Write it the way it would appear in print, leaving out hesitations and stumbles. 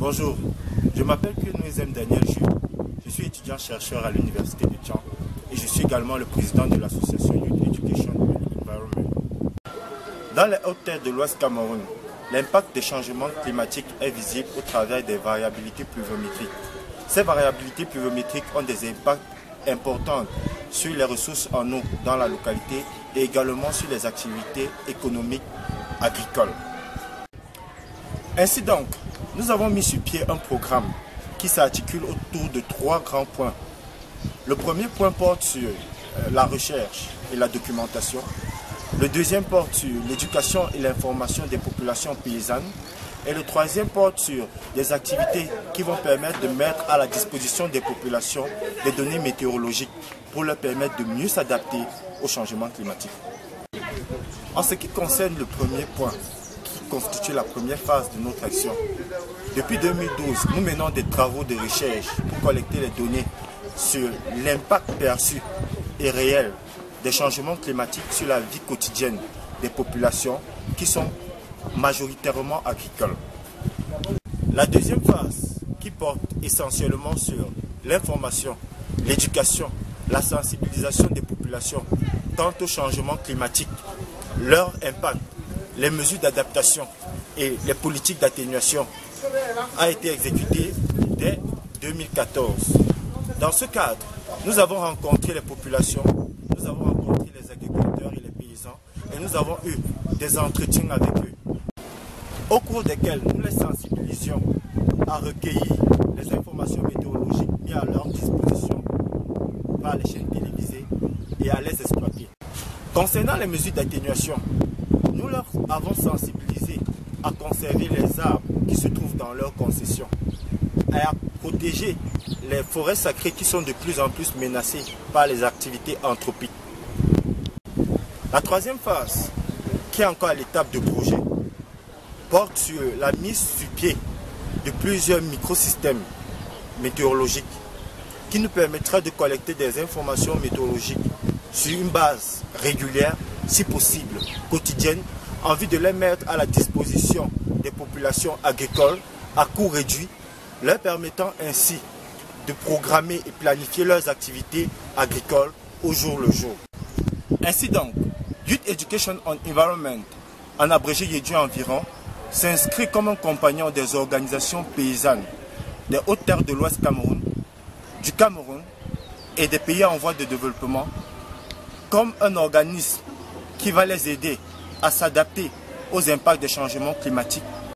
Bonjour, je m'appelle Kenoizem Daniel Ju. Je suis étudiant-chercheur à l'Université de Tian et je suis également le président de l'association Youth Education and Environment. Dans les hautes terres de l'Ouest Cameroun, l'impact des changements climatiques est visible au travers des variabilités pluviométriques. Ces variabilités pluviométriques ont des impacts importants sur les ressources en eau dans la localité et également sur les activités économiques agricoles. Ainsi donc, nous avons mis sur pied un programme qui s'articule autour de 3 grands points. Le premier point porte sur la recherche et la documentation. Le deuxième porte sur l'éducation et l'information des populations paysannes. Et le troisième porte sur des activités qui vont permettre de mettre à la disposition des populations des données météorologiques pour leur permettre de mieux s'adapter au changement climatique. En ce qui concerne le premier point, qui constitue la première phase de notre action, depuis 2012, nous menons des travaux de recherche pour collecter les données sur l'impact perçu et réel des changements climatiques sur la vie quotidienne des populations qui sont majoritairement agricoles. La deuxième phase, qui porte essentiellement sur l'information, l'éducation, la sensibilisation des populations quant au changement climatique, leur impact, les mesures d'adaptation et les politiques d'atténuation, a été exécutée dès 2014. Dans ce cadre, nous avons rencontré les populations, nous avons rencontré les agriculteurs et les paysans et nous avons eu des entretiens avec eux, au cours desquels nous les sensibilisions à recueillir les informations météorologiques mises à leur disposition par les chaînes télévisées et à les exploiter. Concernant les mesures d'atténuation, nous leur avons sensibilisé à conserver les arbres qui se trouvent dans leurs concessions et à protéger les forêts sacrées qui sont de plus en plus menacées par les activités anthropiques. La troisième phase, qui est encore à l'étape de projet, porte sur la mise sur pied de plusieurs microsystèmes météorologiques qui nous permettra de collecter des informations météorologiques sur une base régulière, si possible quotidienne, en vue de les mettre à la disposition des populations agricoles à coût réduit, leur permettant ainsi de programmer et planifier leurs activités agricoles au jour le jour. Ainsi donc, Youth Education and Environment, en abrégé YEDU environ, s'inscrit comme un compagnon des organisations paysannes des hautes terres de l'Ouest Cameroun, du Cameroun et des pays en voie de développement, comme un organisme qui va les aider à s'adapter aux impacts des changements climatiques